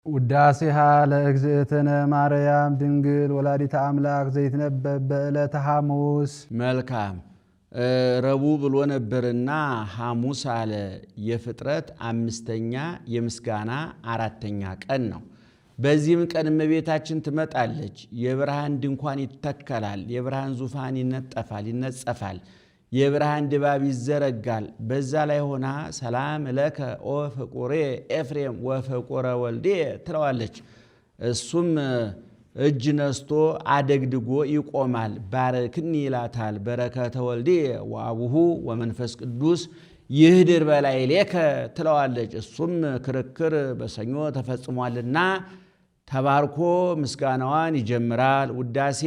ውዳሴሃ ለእግዝእትነ ማርያም ድንግል ወላዲተ አምላክ ዘይትነበብ በዕለተ ሐሙስ። መልካም ረቡዕ ብሎ ነበርና ሐሙስ አለ። የፍጥረት አምስተኛ የምስጋና አራተኛ ቀን ነው። በዚህም ቀን እመቤታችን ትመጣለች። የብርሃን ድንኳን ይተከላል፣ የብርሃን ዙፋን ይነጠፋል ይነጸፋል፣ የብርሃን ድባብ ይዘረጋል። በዛ ላይ ሆና ሰላም ለከ ኦ ፍቁሬ ኤፍሬም ወፍቁረ ወልዴ ትለዋለች። እሱም እጅ ነስቶ አደግድጎ ይቆማል። ባረክኒ ይላታል። በረከተ ወልዴ ወአቡሁ ወመንፈስ ቅዱስ ይህድር በላዕሌከ ትለዋለች። እሱም ክርክር በሰኞ ተፈጽሟልና ተባርኮ ምስጋናዋን ይጀምራል። ውዳሴ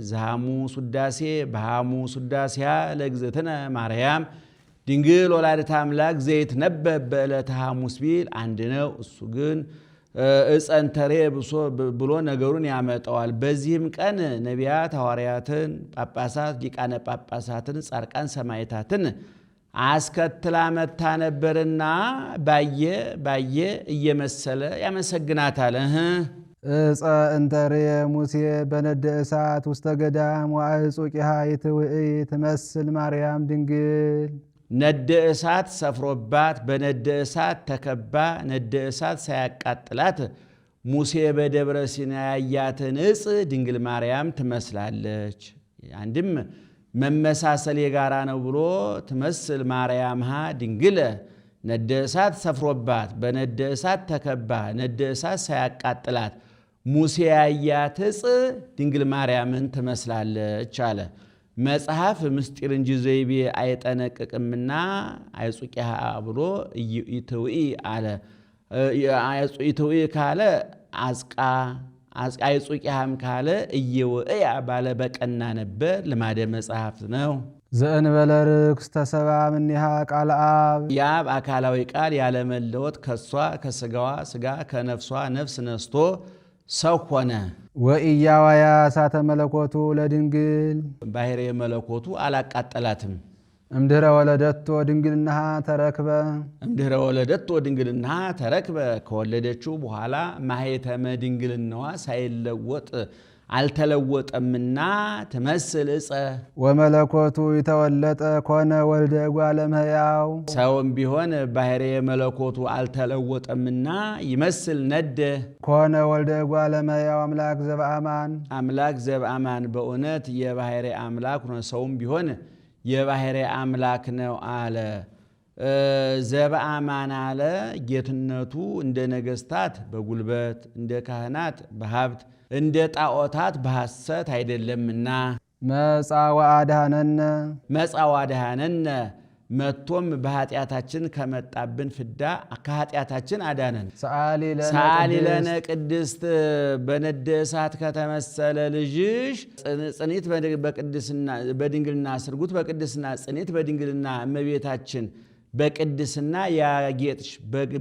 ዘሐሙስ ውዳሴ በሐሙስ ውዳሴያ ለእግዝእትነ ማርያም ድንግል ወላዲተ አምላክ ዘይትነበብ በዕለተ ሐሙስ ቢል አንድ ነው። እሱ ግን እጸንተሬ ብሎ ነገሩን ያመጣዋል። በዚህም ቀን ነቢያት ሐዋርያትን፣ ጳጳሳት፣ ሊቃነ ጳጳሳትን፣ ጻድቃን ሰማዕታትን አስከትላ መታ ነበርና ባየ እየመሰለ ያመሰግናታል። እፀ እንተርየ ሙሴ በነደ እሳት ውስተ ገዳም ወአዕጹቂሃ ይትውእይ ትመስል ማርያም ድንግል። ነደ እሳት ሰፍሮባት በነደ እሳት ተከባ ነደ እሳት ሳያቃጥላት ሙሴ በደብረ ሲና ያያትን እጽ ድንግል ማርያም ትመስላለች። አንድም መመሳሰል የጋራ ነው ብሎ ትመስል ማርያምሃ ድንግል ነደ እሳት ሰፍሮባት በነደ እሳት ተከባ ነደ እሳት ሳያቃጥላት ሙሴ ያያት እጽ ድንግል ማርያምን ትመስላለች አለ። መጽሐፍ ምስጢር እንጂ ዘይቤ አይጠነቅቅምና አዕጹቂሃ ብሎ ይትውኢ አለ። ይትውኢ ካለ አጽቃ አዕጹቂሃም ካለ እየውእያ ባለ በቀና ነበር። ልማደ መጽሐፍ ነው። ዘእንበለ ርኩስ ተሰብአ እምኔሃ ቃለ አብ የአብ አካላዊ ቃል ያለመለወጥ ከሷ ከስጋዋ ስጋ ከነፍሷ ነፍስ ነስቶ ሰው ሆነ። ወኢያዋያ እሳተ መለኮቱ ለድንግል ባሕርየ መለኮቱ አላቃጠላትም። እምድኅረ ወለደቶ ድንግልናሃ ተረክበ እምድኅረ ወለደቶ ድንግልናሃ ተረክበ ከወለደችው በኋላ ማኅተመ ድንግልናዋ ሳይለወጥ አልተለወጠምና ትመስል እፀ ወመለኮቱ ይተወለጠ ኮነ ወልደ እጓለ እመሕያው ሰውም ቢሆን ባሕርየ መለኮቱ አልተለወጠምና ይመስል ነደ ኮነ ወልደ እጓለ እመሕያው አምላክ ዘበአማን አምላክ ዘበአማን በእውነት የባሕርይ አምላክ ነው። ሰውም ቢሆን የባሕርይ አምላክ ነው አለ። ዘበአማን አለ። ጌትነቱ እንደ ነገሥታት በጉልበት እንደ ካህናት በሀብት እንደ ጣዖታት በሐሰት አይደለምና መጻ ወአድኀነነ መጥቶም በኃጢአታችን ከመጣብን ፍዳ ከኃጢአታችን አዳነን። ሰአሊ ለነ ቅድስት በነደ እሳት ከተመሰለ ልጅሽ ጽኒት በድንግልና ስርጉት በቅድስና ጽኒት በድንግልና እመቤታችን በቅድስና ያጌጥሽ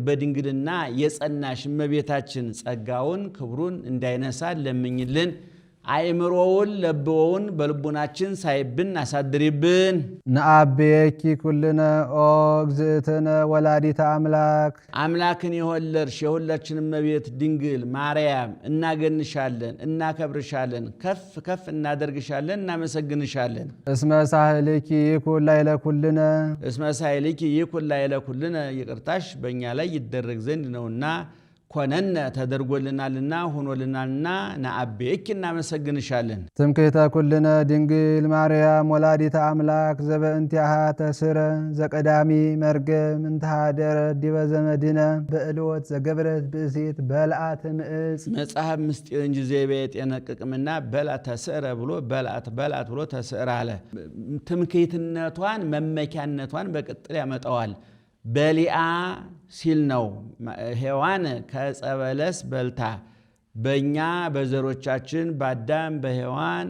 በድንግልና የጸናሽ እመቤታችን ጸጋውን ክብሩን እንዳይነሳን ለምኝልን። አእምሮውን ለብወውን በልቡናችን ሳይብን አሳድሪብን። ነአብየኪ ኩልነ ኦ እግዝእትነ ወላዲተ አምላክ አምላክን የወለድሽ የሁላችን እመቤት ድንግል ማርያም እናገንሻለን፣ እናከብርሻለን፣ ከፍ ከፍ እናደርግሻለን፣ እናመሰግንሻለን። እስመ ሳህልኪ ይኩን ላዕለ ኩልነ ይቅርታሽ በእኛ ላይ ይደረግ ዘንድ ነውና ኮነነ ተደርጎልናልና ሆኖልናልና ነአብየኪ እናመሰግንሻለን። ትምክህተ ኩልነ ድንግል ማርያም ወላዲተ አምላክ ዘበእንቲአሃ ተስረ ዘቀዳሚ መርገም እንተሃደረ ዲበ ዘመድነ በእልወት ዘገብረት ብእሲት በልዓተ ምዕፅ መጽሐፍ ምስጢር እንጂ ዘይቤ አይጠነቅቅምና በልዓት ተስዕረ ብሎ በልዓት ብሎ ተስዕረ አለ። ትምክህትነቷን መመኪያነቷን በቅጥል ያመጣዋል። በሊአ ሲል ነው። ሔዋን ከዕፀ በለስ በልታ በእኛ በዘሮቻችን በአዳም በሔዋን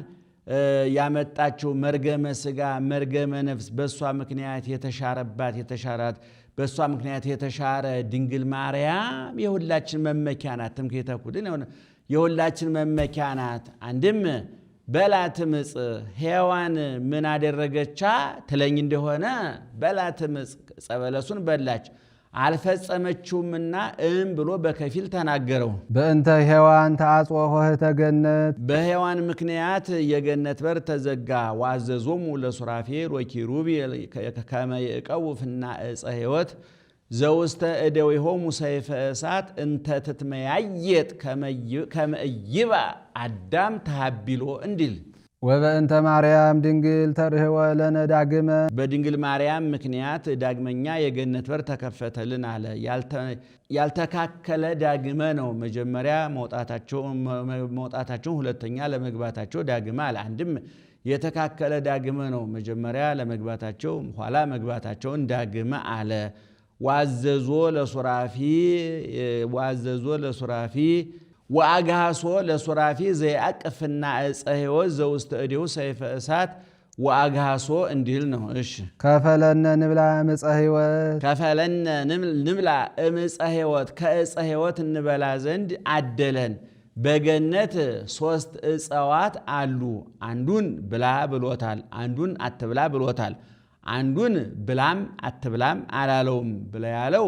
ያመጣችው መርገመ ሥጋ መርገመ ነፍስ በእሷ ምክንያት የተሻራት በእሷ ምክንያት የተሻረ ድንግል ማርያም የሁላችን መመኪያ ናት። ትምክህተ ኩልነ የሁላችን መመኪያ ናት። አንድም በላትምጽ ሔዋን ምን አደረገቻ ትለኝ እንደሆነ በላትምጽ ዕፀ በለሱን በላች። አልፈጸመችውምና ብሎ በከፊል ተናገረው። በእንተ ሔዋን ተአጽኦ ኆኅተ ገነት በሔዋን ምክንያት የገነት በር ተዘጋ። ወአዘዞሙ ለሱራፌል ወኪሩቤል ከመ ይዕቀውፍና ዕፀ ሕይወት ዘውስተ እደዊሆሙ ሰይፈ እሳት እንተ ትትመያየጥ ከመ ኢይብአ አዳም ተሃቢሎ እንዲል። ወበእንተ ማርያም ድንግል ተርኅወ ለነ ዳግመ በድንግል ማርያም ምክንያት ዳግመኛ የገነት በር ተከፈተልን አለ። ያልተካከለ ዳግመ ነው። መጀመሪያ መውጣታቸውን ሁለተኛ ለመግባታቸው ዳግመ አለ። አንድም የተካከለ ዳግመ ነው። መጀመሪያ ለመግባታቸው ኋላ መግባታቸውን ዳግመ አለ። ዋዘዞ ለሱራፊ ወአግሃሶ ለሱራፊ ዘያቅፍና ዕፀ ሕይወት ዘውስተ እዴሁ ሰይፈ እሳት ወአግሃሶ እንዲል ነው። እሺ ከፈለነ ንብላ ዕፀ ሕይወት ከፈለነ ንብላ ዕፀ ሕይወት ከዕፀ ሕይወት እንበላ ዘንድ አደለን። በገነት 3 ዕፀዋት አሉ። አንዱን ብላ ብሎታል፣ አንዱን አትብላ ብሎታል። አንዱን ብላም አትብላም አላለውም። ብላ ያለው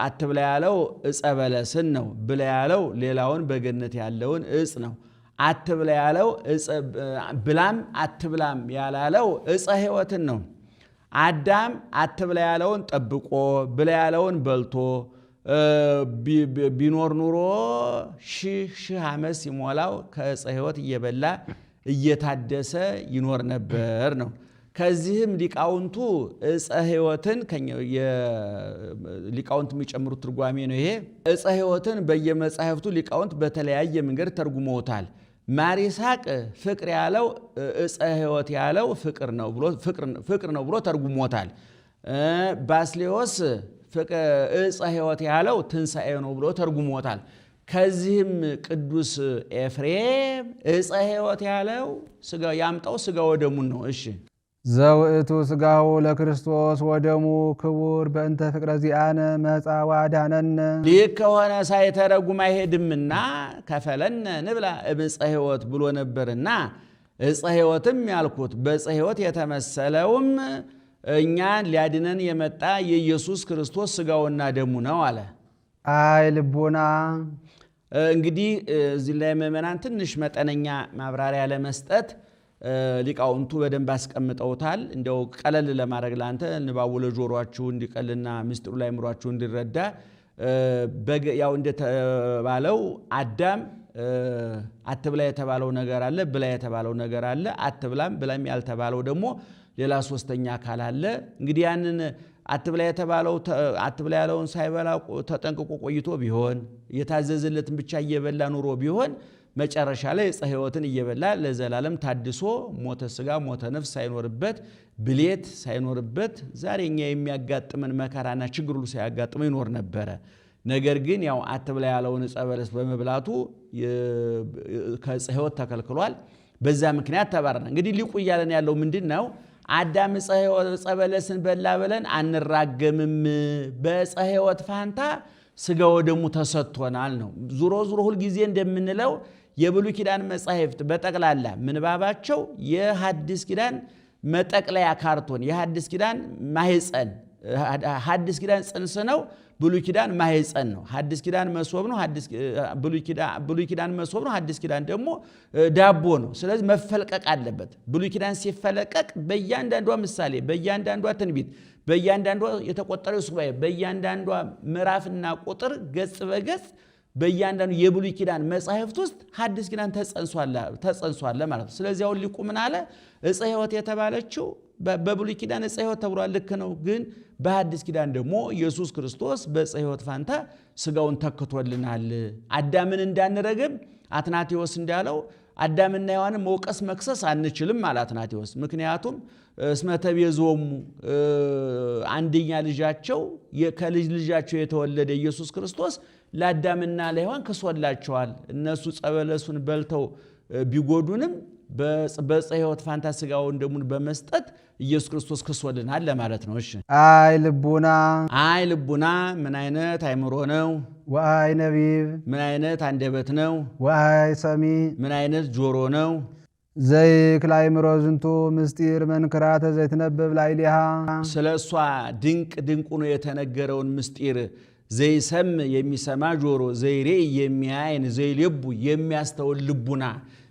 አትብላ ያለው ዕፀ በለስን ነው። ብላ ያለው ሌላውን በገነት ያለውን ዕፅ ነው። አትብላ ያለው ብላም አትብላም ያላለው ዕፀ ሕይወትን ነው። አዳም አትብላ ያለውን ጠብቆ ብላ ያለውን በልቶ ቢኖር ኑሮ ሺህ ዓመት ሲሞላው ከዕፀ ሕይወት እየበላ እየታደሰ ይኖር ነበር ነው። ከዚህም ሊቃውንቱ ዕፀ ሕይወትን ሊቃውንት የሚጨምሩት ትርጓሜ ነው ይሄ። ዕፀ ሕይወትን በየመጻሕፍቱ ሊቃውንት በተለያየ መንገድ ተርጉመውታል። ማር ይስሐቅ ፍቅር ያለው ዕፀ ሕይወት ያለው ፍቅር ነው ብሎ ተርጉሞታል። ባስሌዎስ ዕፀ ሕይወት ያለው ትንሣኤ ነው ብሎ ተርጉሞታል። ከዚህም ቅዱስ ኤፍሬም ዕፀ ሕይወት ያለው ያምጣው ሥጋ ወደሙን ነው። እሺ ዘውእቱ ሥጋሁ ለክርስቶስ ወደሙ ክቡር በእንተ ፍቅረ ዚአነ መጻ ወአዳነነ። ይህ ከሆነ ሳይተረጉም አይሄድምና ከፈለነ ንብላ ዕፀ ሕይወት ብሎ ነበርና ዕፀ ሕይወትም ያልኩት በዕፀ ሕይወት የተመሰለውም እኛን ሊያድነን የመጣ የኢየሱስ ክርስቶስ ሥጋውና ደሙ ነው አለ። አይ ልቡና እንግዲህ እዚህ ላይ ምዕመናን ትንሽ መጠነኛ ማብራሪያ ለመስጠት ሊቃውንቱ በደንብ አስቀምጠውታል። እንደው ቀለል ለማድረግ ላንተ ንባቡ ለጆሮአችሁ እንዲቀልና ምስጢሩ ላይ ምሯችሁ እንዲረዳ ያው እንደተባለው አዳም አትብላ የተባለው ነገር አለ፣ ብላ የተባለው ነገር አለ። አትብላም ብላም ያልተባለው ደግሞ ሌላ ሶስተኛ አካል አለ። እንግዲህ ያንን አትብላ ያለውን ሳይበላ ተጠንቅቆ ቆይቶ ቢሆን የታዘዘለትን ብቻ እየበላ ኑሮ ቢሆን መጨረሻ ላይ ዕፀ ሕይወትን እየበላ ለዘላለም ታድሶ ሞተ ሥጋ ሞተ ነፍስ ሳይኖርበት ብሌት ሳይኖርበት ዛሬ እኛ የሚያጋጥመን መከራና ችግር ሁሉ ሳያጋጥመው ይኖር ነበረ። ነገር ግን ያው አትብላ ያለውን ዕፀ በለስ በመብላቱ ከዕፀ ሕይወት ተከልክሏል። በዛ ምክንያት ተባረረ። እንግዲህ ሊቁ እያለን ያለው ምንድን ነው? አዳም ዕፀ በለስን በላ ብለን አንራገምም። በዕፀ ሕይወት ፋንታ ሥጋ ወደሙ ተሰጥቶናል ነው። ዙሮ ሁልጊዜ እንደምንለው የብሉይ ኪዳን መጻሕፍት በጠቅላላ ምንባባቸው የሐዲስ ኪዳን መጠቅለያ ካርቶን፣ የሐዲስ ኪዳን ማህፀን። ሐዲስ ኪዳን ጽንስ ነው፣ ብሉይ ኪዳን ማህፀን ነው። ሐዲስ ኪዳን መሶብ ነው፣ ብሉይ ኪዳን መሶብ ነው። ሐዲስ ኪዳን ደግሞ ዳቦ ነው። ስለዚህ መፈልቀቅ አለበት። ብሉይ ኪዳን ሲፈለቀቅ በእያንዳንዷ ምሳሌ፣ በእያንዳንዷ ትንቢት፣ በእያንዳንዷ የተቆጠረው ሱባኤ፣ በእያንዳንዷ ምዕራፍና ቁጥር ገጽ በገጽ በእያንዳንዱ የብሉይ ኪዳን መጻሕፍት ውስጥ ሐዲስ ኪዳን ተጸንሷል ማለት ነው። ስለዚህ አሁን ሊቁ ምን አለ? ዕፀ ሕይወት የተባለችው በብሉይ ኪዳን ዕፀ ሕይወት ተብሏል፣ ልክ ነው። ግን በሐዲስ ኪዳን ደግሞ ኢየሱስ ክርስቶስ በዕፀ ሕይወት ፋንታ ሥጋውን ተክቶልናል። አዳምን እንዳንረግም አትናቴዎስ እንዳለው አዳምና ሔዋንን መውቀስ መክሰስ አንችልም አለ አትናቴዎስ። ምክንያቱም እስመ ተቤዞሙ አንደኛ ልጃቸው ከልጅ ልጃቸው የተወለደ ኢየሱስ ክርስቶስ ለአዳምና ለሔዋን ክሶላቸዋል። እነሱ ዕፀ በለሱን በልተው ቢጎዱንም በዕፀ ሕይወት ፋንታ ሥጋውን ደሙን በመስጠት ኢየሱስ ክርስቶስ ክሶልናል ለማለት ነው። እሺ አይ ልቡና ምን አይነት አይምሮ ነው? ወአይ ነቢብ ምን አይነት አንደበት ነው? ወአይ ሰሚ ምን አይነት ጆሮ ነው? ዘይክል አእምሮ ዝንቱ ምስጢር መንክራተ ዘይትነበብ ላዕሌሃ ስለ እሷ ድንቅ ድንቁ ነው የተነገረውን ምስጢር ዘይሰም የሚሰማ ጆሮ፣ ዘይሬ የሚያይ ዓይን፣ ዘይልቡ የሚያስተውል ልቡና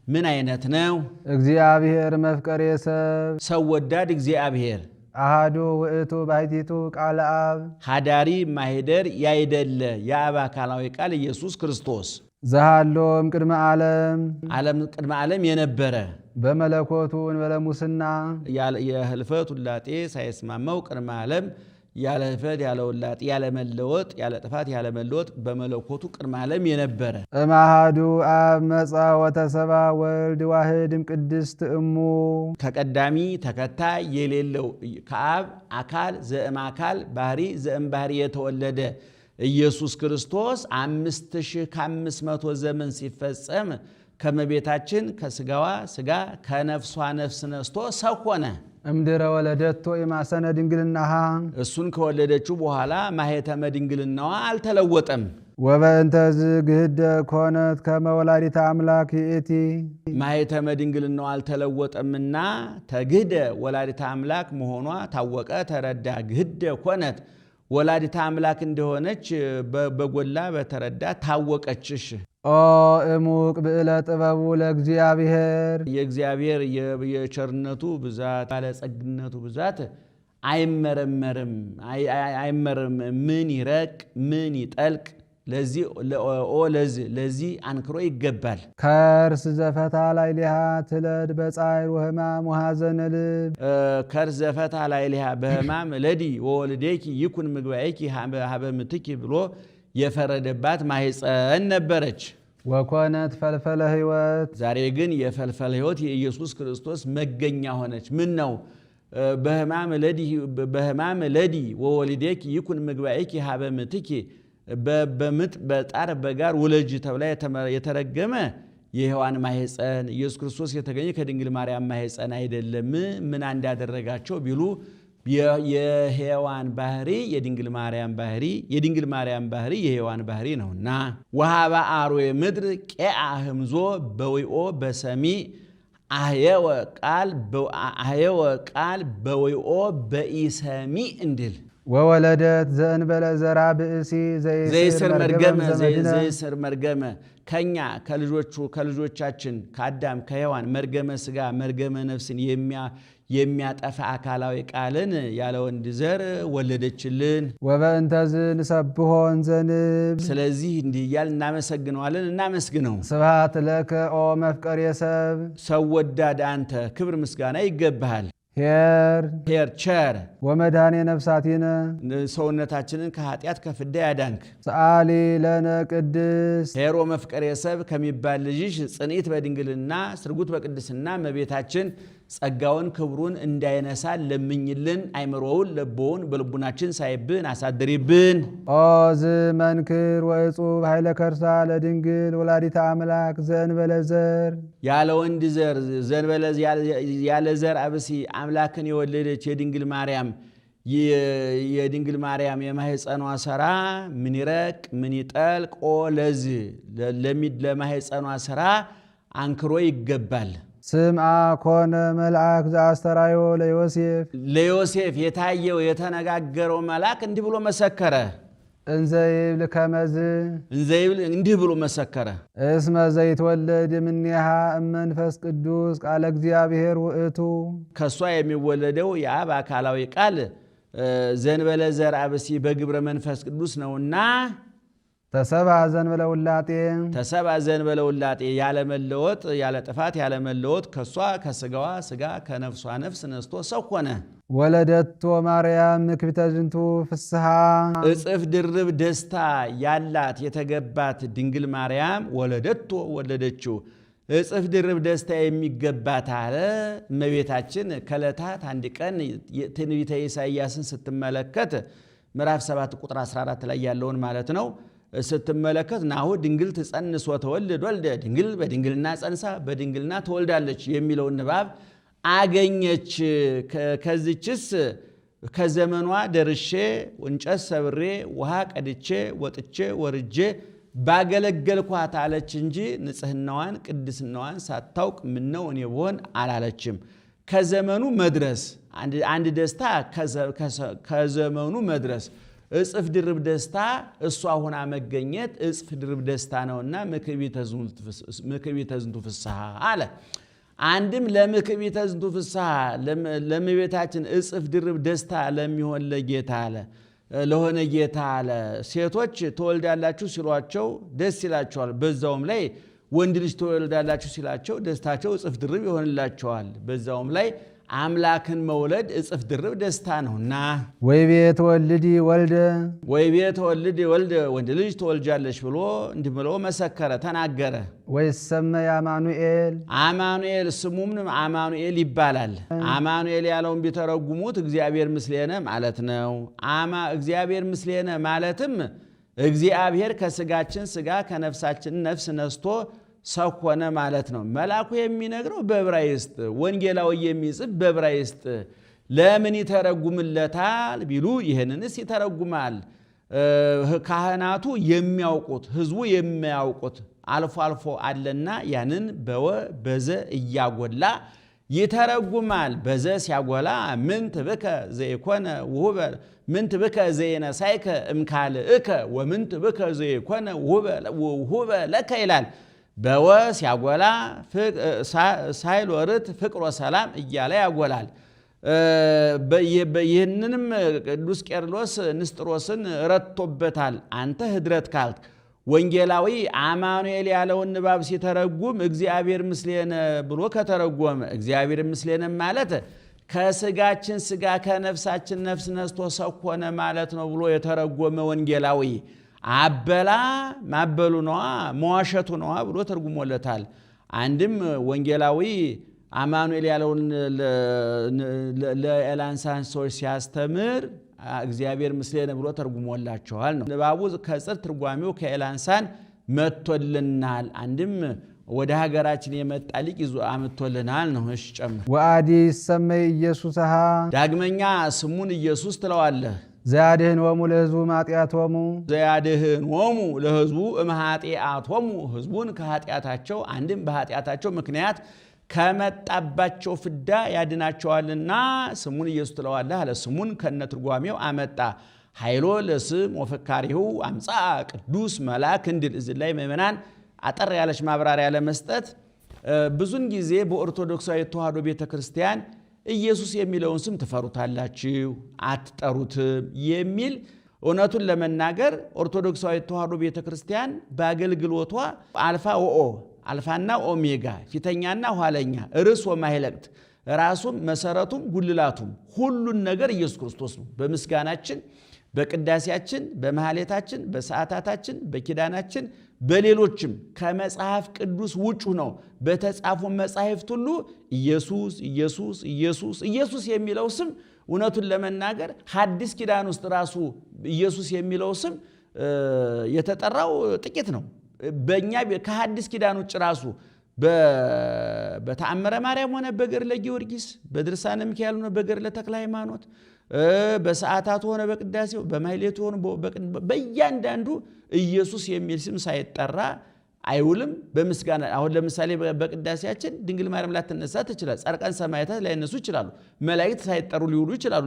ምን አይነት ነው? እግዚአብሔር መፍቀሬ ሰብ ሰው ወዳድ እግዚአብሔር አሃዱ ውእቱ ባሕቲቱ ቃለ አብ ሀዳሪ ማሄደር ያይደለ የአብ አካላዊ ቃል ኢየሱስ ክርስቶስ ዘሃሎም ቅድመ ዓለም ቅድመ ዓለም የነበረ በመለኮቱ እንበለ ሙስና የህልፈት ውላጤ ሳይስማማው ቅድመ ዓለም ያለ ህልፈት ያለ ውላጤ ያለ መለወጥ ያለ ጥፋት ያለ መለወጥ በመለኮቱ ቅድመ ዓለም የነበረ እማሃዱ አብ መጻ ወተሰባ ወልድ ዋህድም ቅድስት እሙ ተቀዳሚ ተከታይ የሌለው ከአብ አካል ዘእም አካል ባህሪ ዘእም ባህሪ የተወለደ ኢየሱስ ክርስቶስ 5500 ዘመን ሲፈጸም ከመቤታችን ከስጋዋ ስጋ ከነፍሷ ነፍስ ነስቶ ሰው ሆነ። እምድረ ወለደቶ የማሰነ ድንግልናሃ እሱን ከወለደችው በኋላ ማኅተመ ድንግልናዋ አልተለወጠም። ወበእንተዝ ግህደ ኮነት ከመ ወላዲተ አምላክ ይእቲ ማኅተመ ድንግልናዋ አልተለወጠምና ተግህደ ወላዲተ አምላክ መሆኗ ታወቀ ተረዳ። ግህደ ኮነት ወላዲተ አምላክ እንደሆነች በጎላ በተረዳ ታወቀችሽ። ኦ እሙቅ ብዕለ ጥበቡ ለእግዚአብሔር የእግዚአብሔር የቸርነቱ ብዛት ባለጸግነቱ ብዛት አይመረመርም። ምን ይረቅ ምን ይጠልቅ ለዚህ አንክሮ ይገባል። ከርስ ዘፈታ ላዕሌሃ ትለድ በጻዕር ወሕማም ወሐዘነ ልብ ከርስ ዘፈታ ላዕሌሃ በሕማም ለዲ ወወልዴኪ ይኩን ምግባኤኪ ሀበ ምትኪ ብሎ የፈረደባት ማኅፀን ነበረች። ወኮነት ፈልፈለ ሕይወት ዛሬ ግን የፈልፈለ ሕይወት የኢየሱስ ክርስቶስ መገኛ ሆነች። ምን ነው? በሕማም ለዲ ወወልዴኪ ይኩን ምግባኤኪ ሀበ ምትኪ በምጥ በጣር በጋር ውለጅ ተብላ የተረገመ የሔዋን ማኅፀን ኢየሱስ ክርስቶስ የተገኘ ከድንግል ማርያም ማኅፀን አይደለም? ምን እንዳደረጋቸው ቢሉ የሔዋን ባህሪ የድንግል ማርያም ባህሪ የድንግል ማርያም ባህሪ የሔዋን ባህሪ ነውና ወሃበ አርዌ ምድር ቄአ ህምዞ በዊኦ በሰሚ አህየወ ቃል በዊኦ በኢሰሚ እንድል ወወለደት ዘእንበለ ዘራ ብእሲ ዘይስር መርገመ ከኛ ከልጆቻችን ከአዳም ከሔዋን መርገመ ስጋ መርገመ ነፍስን የሚያጠፋ አካላዊ ቃልን ያለ ወንድ ዘር ወለደችልን። ወበእንተዝ ንሰብሖን ዘንብ ስለዚህ እንዲህ እያል እናመሰግነዋለን። እናመስግነው። ስብሐት ለከ ኦ መፍቀሬ ሰብ ሰው ወዳድ አንተ ክብር ምስጋና ይገባሃል። ኄር ቸር ወመድኃኔ ነፍሳቲነ ሰውነታችንን ከኃጢአት ከፍዳ ያዳንክ ሰአሊ ለነ ቅድስት ኄር ወመፍቀሬ ሰብ ከሚባል ልጅሽ ጽንዕት በድንግልና ስርጉት በቅድስና እመቤታችን ጸጋውን ክብሩን እንዳይነሳ ለምኝልን። አይምሮውን ለቦውን በልቡናችን ሳይብን አሳድሪብን። ኦ ዝመንክር ወእጹብ ኃይለ ከርሳ ለድንግል ወላዲተ አምላክ ዘእንበለ ዘር ያለ ወንድ ዘር ዘእንበለ ያለ ዘር አብሲ አምላክን የወለደች የድንግል ማርያም የማኅፀኗ ሥራ ምን ይረቅ ምን ይጠልቅ። ኦ ለማኅፀኗ ሥራ አንክሮ ይገባል። ስምዓ ኮነ መልአክ ዘአስተራዮ ለዮሴፍ የታየው የተነጋገረው መልአክ እንዲህ ብሎ መሰከረ። እንዘይብል ከመዝ እንዲህ ብሎ መሰከረ። እስመ ዘይትወለድ እምኔሃ እመንፈስ ቅዱስ ቃለ እግዚአብሔር ውእቱ ከእሷ የሚወለደው የአብ አካላዊ ቃል ዘእንበለ ዘርአ ብእሲ በግብረ መንፈስ ቅዱስ ነውና ተሰብአ ዘእንበለ ውላጤ ያለመለወጥ ያለ ጥፋት ያለመለወጥ ከሷ ከስጋዋ ስጋ ከነፍሷ ነፍስ ነስቶ ሰው ሆነ። ወለደቶ ማርያም ምክብተ ዝንቱ ፍስሐ እጽፍ ድርብ ደስታ ያላት የተገባት ድንግል ማርያም ወለደችው። እጽፍ ድርብ ደስታ የሚገባት አለ እመቤታችን ከዕለታት አንድ ቀን ትንቢተ ኢሳይያስን ስትመለከት ምዕራፍ 7 ቁጥር 14 ላይ ያለውን ማለት ነው ስትመለከት ናሁ ድንግል ትጸንስ ወተወልድ ወልደ ድንግል በድንግልና ጸንሳ በድንግልና ትወልዳለች የሚለውን ንባብ አገኘች። ከዚችስ ከዘመኗ ደርሼ እንጨት ሰብሬ ውሃ ቀድቼ ወጥቼ ወርጄ ባገለገልኳት አለች እንጂ ንጽህናዋን ቅድስናዋን ሳታውቅ ምነው እኔ ብሆን አላለችም። ከዘመኑ መድረስ አንድ ደስታ ከዘመኑ መድረስ እጽፍ ድርብ ደስታ እሷ ሆና መገኘት እጽፍ ድርብ ደስታ ነውና ምክቢተ ዝንቱ ፍስሐ አለ። አንድም ለምክቢተ ዝንቱ ፍስሐ ለእመቤታችን እጽፍ ድርብ ደስታ ለሚሆን ለጌታ አለ ለሆነ ጌታ አለ። ሴቶች ትወልዳላችሁ ሲሏቸው ደስ ይላቸዋል። በዛውም ላይ ወንድ ልጅ ትወልዳላችሁ ሲላቸው ደስታቸው እጽፍ ድርብ ይሆንላቸዋል። በዛውም ላይ አምላክን መውለድ እጽፍ ድርብ ደስታ ነውና ወይቤ ተወልዲ ወልደ ወልደ ወንድ ልጅ ትወልጃለሽ ብሎ እንዲህ ብሎ መሰከረ ተናገረ። ወይሰመይ አማኑኤል አማኑኤል ስሙም አማኑኤል ይባላል። አማኑኤል ያለውን ቢተረጉሙት እግዚአብሔር ምስሌነ ማለት ነው። እግዚአብሔር ምስሌነ ማለትም እግዚአብሔር ከስጋችን ስጋ ከነፍሳችን ነፍስ ነስቶ ሰው ሆነ ማለት ነው። መልአኩ የሚነግረው በዕብራይስጥ ወንጌላዊ የሚጽፍ በዕብራይስጥ ለምን ይተረጉምለታል ቢሉ ይህንንስ ይተረጉማል። ካህናቱ የሚያውቁት ህዝቡ የሚያውቁት አልፎ አልፎ አለና ያንን በዘ እያጎላ ይተረጉማል። በዘ ሲያጎላ ምንት ብከ ዘይኮነ ውሁበ ምንት ብከ ዘይነሳይከ እምካልእከ ወምንት ብከ ዘይኮነ ውሁበ ለከ ይላል። በወ ሲያጎላ ሳይል ወርት ፍቅሮ ሰላም እያለ ያጎላል። ይህንንም ቅዱስ ቄርሎስ ንስጥሮስን ረቶበታል። አንተ ህድረት ካልክ ወንጌላዊ አማኑኤል ያለውን ንባብ ሲተረጉም እግዚአብሔር ምስሌነ ብሎ ከተረጎመ እግዚአብሔር ምስሌነ ማለት ከስጋችን ስጋ ከነፍሳችን ነፍስ ነስቶ ሰው ሆነ ማለት ነው ብሎ የተረጎመ ወንጌላዊ አበላ ማበሉ ነዋ መዋሸቱ ነዋ ብሎ ተርጉሞለታል። አንድም ወንጌላዊ አማኑኤል ያለውን ለኤላንሳን ሰዎች ሲያስተምር እግዚአብሔር ምስሌነ ብሎ ተርጉሞላቸዋል ነው። ንባቡ ከጽር ትርጓሜው ከኤላንሳን መጥቶልናል። አንድም ወደ ሀገራችን የመጣ ሊቅ ይዞ አምጥቶልናል ነው። እሺ ጨምር። ወአዲ ይሰመይ ኢየሱስሃ ዳግመኛ ስሙን ኢየሱስ ትለዋለህ። ዘያድኅኖሙ ለሕዝቡ እምኃጢአቶሙ ዘያድኅኖሙ ለሕዝቡ እምኃጢአቶሙ ሕዝቡን ከኃጢአታቸው አንድም በኃጢአታቸው ምክንያት ከመጣባቸው ፍዳ ያድናቸዋልና ስሙን ኢየሱስ ትለዋለህ አለ። ስሙን ከነትርጓሜው አመጣ። ኃይሎ ለስም ወፈካሪሁ አምጻ ቅዱስ መልአክ እንድል እዚህ ላይ ምእመናን አጠር ያለች ማብራሪያ ለመስጠት ብዙን ጊዜ በኦርቶዶክሳዊ ተዋሕዶ ቤተክርስቲያን ኢየሱስ የሚለውን ስም ትፈሩታላችሁ አትጠሩትም የሚል እውነቱን ለመናገር ኦርቶዶክሳዊ ተዋሕዶ ቤተክርስቲያን በአገልግሎቷ አልፋ ወኦ አልፋና ኦሜጋ ፊተኛና ኋለኛ ርዕስ ወማይለቅት ራሱም መሰረቱም ጉልላቱም ሁሉን ነገር ኢየሱስ ክርስቶስ ነው። በምስጋናችን በቅዳሴያችን በመሐሌታችን በሰዓታታችን በኪዳናችን በሌሎችም ከመጽሐፍ ቅዱስ ውጭ ነው በተጻፉ መጻሕፍት ሁሉ ኢየሱስ ኢየሱስ ኢየሱስ ኢየሱስ የሚለው ስም እውነቱን ለመናገር ሐዲስ ኪዳን ውስጥ ራሱ ኢየሱስ የሚለው ስም የተጠራው ጥቂት ነው። በእኛ ከሐዲስ ኪዳን ውጭ ራሱ በተአምረ ማርያም ሆነ በገድለ ጊዮርጊስ በድርሳነ ሚካኤል ሆነ በገድለ ተክለ ሃይማኖት በሰዓታቱ ሆነ በቅዳሴው በማሕሌቱ ሆነ በእያንዳንዱ ኢየሱስ የሚል ስም ሳይጠራ አይውልም። በምስጋና አሁን ለምሳሌ በቅዳሴያችን ድንግል ማርያም ላትነሳ ትችላል። ጻድቃን ሰማዕታት ላይነሱ ይችላሉ። መላእክት ሳይጠሩ ሊውሉ ይችላሉ።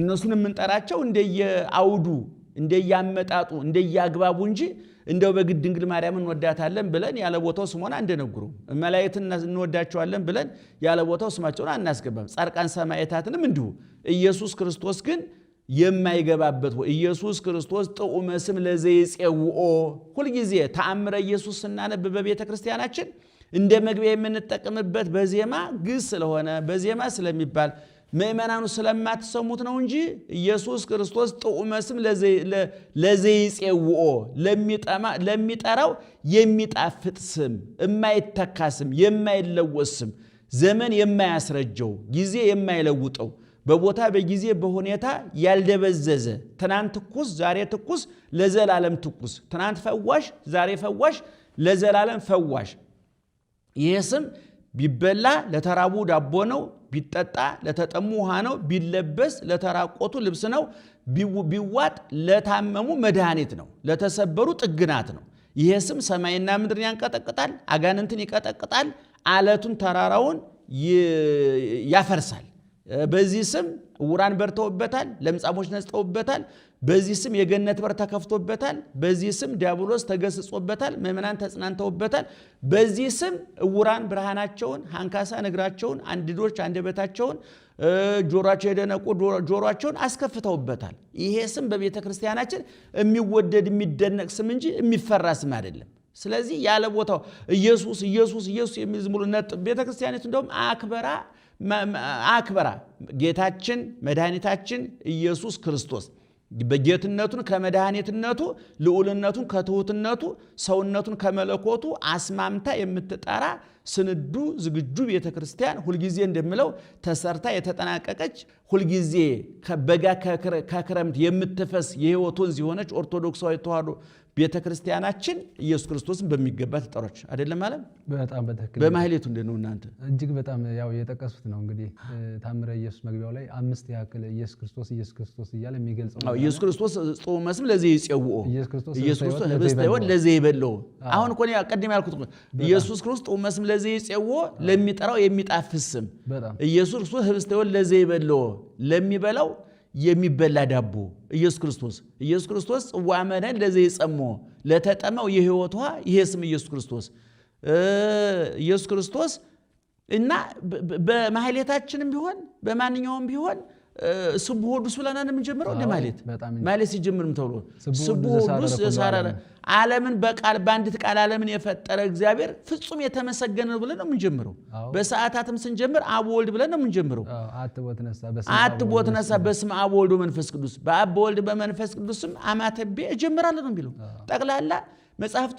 እነሱን የምንጠራቸው እንደየአውዱ እንደያመጣጡ እንደያግባቡ እንጂ እንደው በግድ ድንግል ማርያምን እንወዳታለን ብለን ያለ ቦታው ስሟን አንደነግሩም። መላእክትን እንወዳቸዋለን ብለን ያለ ቦታው ስማቸውን አናስገባም። ጻድቃን ሰማዕታትንም እንዲሁ። ኢየሱስ ክርስቶስ ግን የማይገባበት ኢየሱስ ክርስቶስ ጥዑመ ስም ለዘይጼውኦ ሁልጊዜ ተአምረ ኢየሱስ ስናነብ በቤተ ክርስቲያናችን እንደ መግቢያ የምንጠቀምበት በዜማ ግስ ስለሆነ በዜማ ስለሚባል ምእመናኑ ስለማትሰሙት ነው እንጂ ኢየሱስ ክርስቶስ ጥዑመ ስም ለዘይጼውኦ ለሚጠራው የሚጣፍጥ ስም የማይተካ ስም የማይለወጥ ስም ዘመን የማያስረጀው ጊዜ የማይለውጠው በቦታ በጊዜ በሁኔታ ያልደበዘዘ ትናንት ትኩስ ዛሬ ትኩስ ለዘላለም ትኩስ ትናንት ፈዋሽ ዛሬ ፈዋሽ ለዘላለም ፈዋሽ። ይህ ስም ቢበላ ለተራቡ ዳቦ ነው፣ ቢጠጣ ለተጠሙ ውሃ ነው፣ ቢለበስ ለተራቆቱ ልብስ ነው፣ ቢዋጥ ለታመሙ መድኃኒት ነው፣ ለተሰበሩ ጥግናት ነው። ይሄ ስም ሰማይና ምድርን ያንቀጠቅጣል፣ አጋንንትን ይቀጠቅጣል፣ አለቱን ተራራውን ያፈርሳል። በዚህ ስም ዕውራን በርተውበታል፣ ለምጻሞች ነጽተውበታል። በዚህ ስም የገነት በር ተከፍቶበታል። በዚህ ስም ዲያብሎስ ተገስጾበታል፣ ምእመናን ተጽናንተውበታል። በዚህ ስም ዕውራን ብርሃናቸውን፣ አንካሳን እግራቸውን፣ አንድዶች አንደበታቸውን፣ ጆሮአቸው የደነቁ ጆሮአቸውን አስከፍተውበታል። ይሄ ስም በቤተ ክርስቲያናችን የሚወደድ የሚደነቅ ስም እንጂ የሚፈራ ስም አይደለም። ስለዚህ ያለ ቦታው ኢየሱስ ኢየሱስ ኢየሱስ የሚል ዝም ብሎ ነጥ ቤተ ክርስቲያኒቱ እንደውም አክበራ ጌታችን መድኃኒታችን ኢየሱስ ክርስቶስ በጌትነቱን ከመድኃኒትነቱ ልዑልነቱን ከትሑትነቱ ሰውነቱን ከመለኮቱ አስማምታ የምትጠራ ስንዱ ዝግጁ ቤተ ክርስቲያን ሁልጊዜ እንደምለው ተሰርታ የተጠናቀቀች ሁልጊዜ በጋ ከክረምት የምትፈስ የሕይወት ወንዝ የሆነች ኦርቶዶክሳዊ ተዋሕዶ ቤተ ክርስቲያናችን ኢየሱስ ክርስቶስን በሚገባ ተጠራች አይደለም ማለት በጣም በትክክል በማህሌቱ እንደነው እናንተ እጅግ በጣም ያው የጠቀሱት ነው። እንግዲህ ታምረ ኢየሱስ መግቢያው ላይ 5 ያክል ኢየሱስ ክርስቶስ እያለ የሚገልጸው ነው። ኢየሱስ ክርስቶስ ጾመ መስም ለዚህ ይጸውኦ ኢየሱስ ክርስቶስ ህብስተ ሕይወት ለዚህ ይበለው። አሁን እኮ ነው ቀድም ያልኩት ኢየሱስ ክርስቶስ ጾመ መስም ለዚህ ይጸውኦ ለሚጠራው የሚጣፍስ ስም ኢየሱስ ክርስቶስ ህብስተ ሕይወት ለዚህ ይበለው ለሚበላው የሚበላ ዳቦ ኢየሱስ ክርስቶስ ጽዋ መድኃኒት ለዚህ ይጸሞ ለተጠማው የሕይወት ውሃ ይሄ ስም ኢየሱስ ክርስቶስ እና በማህሌታችንም ቢሆን በማንኛውም ቢሆን ስቡሕ ወዱስ ብለናል የምንጀምረው እንደ ማህሌት ሲጀምርም ተብሎ ስቡሕ ወዱስ ዘሳረረ ዓለምን በቃል በአንዲት ቃል ዓለምን የፈጠረ እግዚአብሔር ፍጹም የተመሰገነ ነው ብለን ነው የምንጀምረው። በሰዓታትም ስንጀምር አብ ወልድ ብለን ነው የምንጀምረው። አትቦ ተነሳ በስመ አብ ወልድ ወመንፈስ ቅዱስ በአብ በወልድ በመንፈስ ቅዱስም አማተቤ እጀምራለሁ ነው የሚለው። ጠቅላላ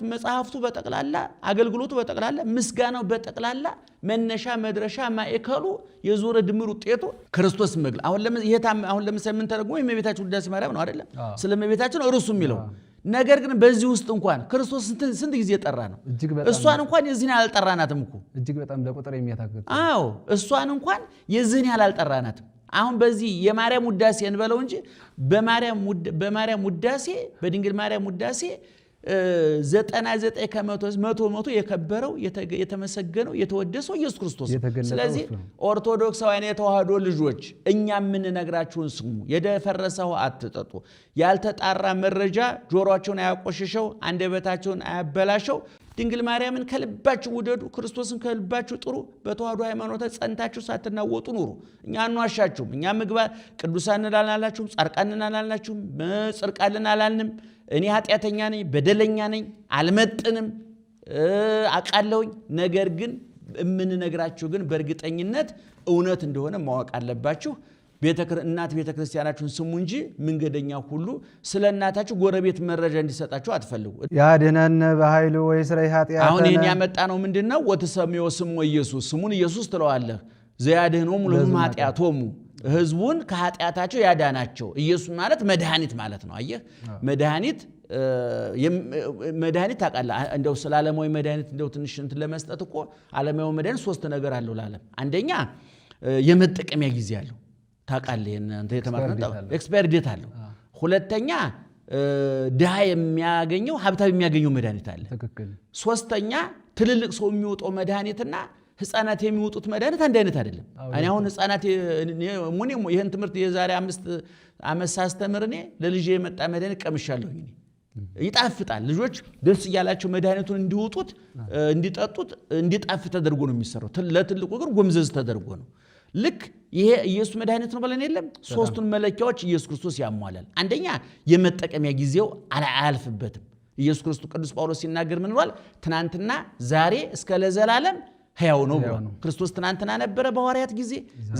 መጽሐፍቱ በጠቅላላ አገልግሎቱ በጠቅላላ ምስጋናው በጠቅላላ መነሻ መድረሻ ማዕከሉ የዞረ ድምር ውጤቱ ክርስቶስ መግል። አሁን ለምሳሌ ምን ተረጉሞ የእመቤታችን ውዳሴ ማርያም ነው አይደለም? ስለ እመቤታችን እርሱ የሚለው ነገር ግን በዚህ ውስጥ እንኳን ክርስቶስ ስንት ጊዜ ጠራ ነው? እሷን እንኳን የዚህን ያልጠራናትም እኮ እጅግ በጣም ለቁጥር የሚያታክት። አዎ እሷን እንኳን የዚህን ያልጠራናትም። አሁን በዚህ የማርያም ውዳሴ እንበለው እንጂ በማርያም ውዳሴ በድንግል ማርያም ውዳሴ 99 ከመቶ የከበረው የተመሰገነው የተወደሰው ኢየሱስ ክርስቶስ። ስለዚህ ኦርቶዶክሳውያን የተዋህዶ ልጆች እኛ የምንነግራችሁን ስሙ፣ የደፈረሰ ውሃ አትጠጡ፣ ያልተጣራ መረጃ ጆሮአቸውን አያቆሽሸው፣ አንደበታቸውን አያበላሸው። ድንግል ማርያምን ከልባችሁ ውደዱ፣ ክርስቶስን ከልባችሁ ጥሩ፣ በተዋህዶ ሃይማኖት ጸንታችሁ ሳትናወጡ ኑሩ። እኛ አንዋሻችሁም። እኛ ምግባር ቅዱሳን አላልናችሁም፣ ጻድቃን አላልናችሁም፣ ጽድቃን አላልንም። እኔ ኃጢአተኛ ነኝ፣ በደለኛ ነኝ፣ አልመጥንም፣ አቃለሁኝ። ነገር ግን የምንነግራችሁ ግን በእርግጠኝነት እውነት እንደሆነ ማወቅ አለባችሁ። እናት ቤተክርስቲያናችሁን ስሙ እንጂ መንገደኛ ሁሉ ስለ እናታችሁ ጎረቤት መረጃ እንዲሰጣችሁ አትፈልጉ። ያድነን በኃይሉ ወይስረይ ኃጢአተነ። አሁን ይሄን ያመጣ ነው ምንድነው? ወትሰሚዮ ስሙ ኢየሱስ፣ ስሙን ኢየሱስ ትለዋለህ። ዘያድኅኖሙ ለሕዝቡ ኃጢአቶሙ፣ ህዝቡን ከኃጢአታቸው ያዳናቸው። ኢየሱስ ማለት መድኃኒት ማለት ነው። አየህ መድኃኒት ታውቃለህ። እንደው ስለ ዓለማዊ መድኃኒት እንደው ትንሽ እንትን ለመስጠት እኮ ዓለማዊ መድኃኒት 3 ነገር አለው ለዓለም። አንደኛ የመጠቀሚያ ጊዜ አለው ታውቃለህ፣ እንተ የተማርነው ኤክስፓየር ዴት አለው። ሁለተኛ ድሃ የሚያገኘው ሀብታም የሚያገኘው መድኃኒት አለ። ሶስተኛ ትልልቅ ሰው የሚወጣው መድኃኒትና ህፃናት የሚወጡት መድኃኒት አንድ አይነት አይደለም። እኔ አሁን ህፃናት ይህን ትምህርት የዛሬ 5 ዓመት ሳስተምር እኔ ለልጄ የመጣ መድኃኒት ቀምሻለሁ። ይጣፍጣል። ልጆች ደስ እያላቸው መድኃኒቱን እንዲወጡት እንዲጠጡት እንዲጣፍጥ ተደርጎ ነው የሚሰራው። ለትልቁ ግን ጎምዘዝ ተደርጎ ነው። ልክ ይሄ ኢየሱስ መድኃኒት ነው ብለን የለም። 3ቱን መለኪያዎች ኢየሱስ ክርስቶስ ያሟላል። አንደኛ የመጠቀሚያ ጊዜው አያልፍበትም። ኢየሱስ ክርስቶስ ቅዱስ ጳውሎስ ሲናገር ምን ብሏል? ትናንትና ዛሬ እስከ ለዘላለም ሕያው ነው ብሏል። ክርስቶስ ትናንትና ነበረ በሐዋርያት ጊዜ፣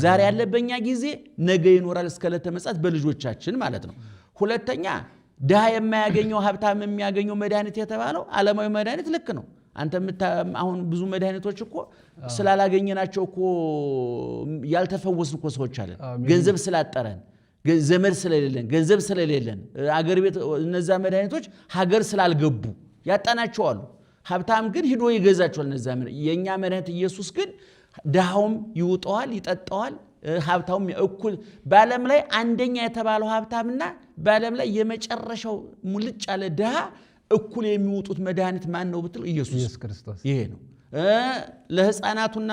ዛሬ ያለ በእኛ ጊዜ፣ ነገ ይኖራል እስከ ዕለተ ምጽአት በልጆቻችን ማለት ነው። ሁለተኛ ድሃ የማያገኘው ሀብታም የሚያገኘው መድኃኒት የተባለው ዓለማዊ መድኃኒት ልክ ነው። አንተ አሁን ብዙ መድኃኒቶች እኮ ስላላገኘናቸው እኮ ያልተፈወስን እኮ ሰዎች አለን። ገንዘብ ስላጠረን፣ ዘመድ ስለሌለን፣ ገንዘብ ስለሌለን አገር ቤት እነዛ መድኃኒቶች ሀገር ስላልገቡ ያጣናቸዋሉ። ሀብታም ግን ሂዶ ይገዛቸዋል። እነዛ የኛ መድኃኒት ኢየሱስ ግን ድሃውም ይውጠዋል፣ ይጠጣዋል፣ ሀብታውም እኩል። በዓለም ላይ አንደኛ የተባለው ሀብታምና በዓለም ላይ የመጨረሻው ሙልጭ ያለ ድሃ እኩል የሚወጡት መድኃኒት ማን ነው ብትል ኢየሱስ ክርስቶስ ይሄ ነው። ለሕፃናቱና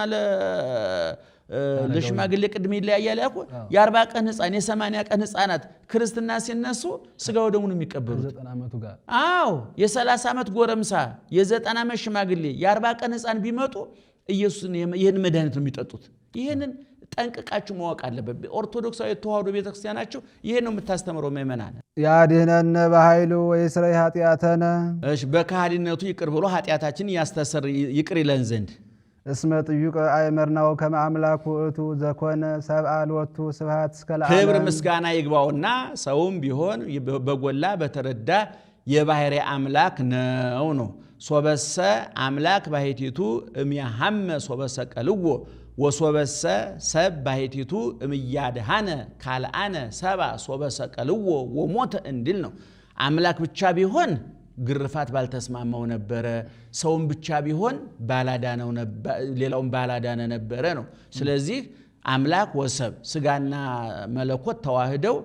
ለሽማግሌ ቅድም ይለያያል ያልኩ የ40 ቀን ሕፃን የ80 ቀን ሕፃናት ክርስትና ሲነሱ ስጋው ደሙን የሚቀበሉት አዎ የ30 ዓመት ጎረምሳ የ90 ዓመት ሽማግሌ የ40 ቀን ሕፃን ቢመጡ ኢየሱስን ይሄን መድኃኒት ነው የሚጠጡት። ይሄንን ጠንቅቃችሁ ማወቅ አለበት። ኦርቶዶክሳዊ ተዋህዶ ቤተክርስቲያናችሁ ይሄን ነው የምታስተምረው ምእመናን። ያድኅነነ በኃይሉ ወይስረይ ኃጢአተነ እሺ በካህሊነቱ ይቅር ብሎ ኃጢአታችን ያስተሰር ይቅር ይለን ዘንድ እስመ ጥዩቀ አእመርናው ከመ አምላክ ውእቱ ዘኮነ ሰብአ ሎቱ ስብሐት እስከ ለዓለም። ክብር ምስጋና ይግባውና ሰውም ቢሆን በጎላ በተረዳ የባህሪ አምላክ ነው። ሶበሰ አምላክ ባሕቲቱ እምያሐመ ሶበሰ ቀልዎ ወሶበሰ ሰብ ባሕቲቱ እምያድኃነ ካልአነ ሰብአ ሶበሰ ቀልዎ ወሞተ እንዲል ነው። አምላክ ብቻ ቢሆን ግርፋት ባልተስማማው ነበረ። ሰውም ብቻ ቢሆን ባላዳነው ሌላውም ባላዳነ ነበረ ነው። ስለዚህ አምላክ ወሰብ ስጋና መለኮት ተዋህደው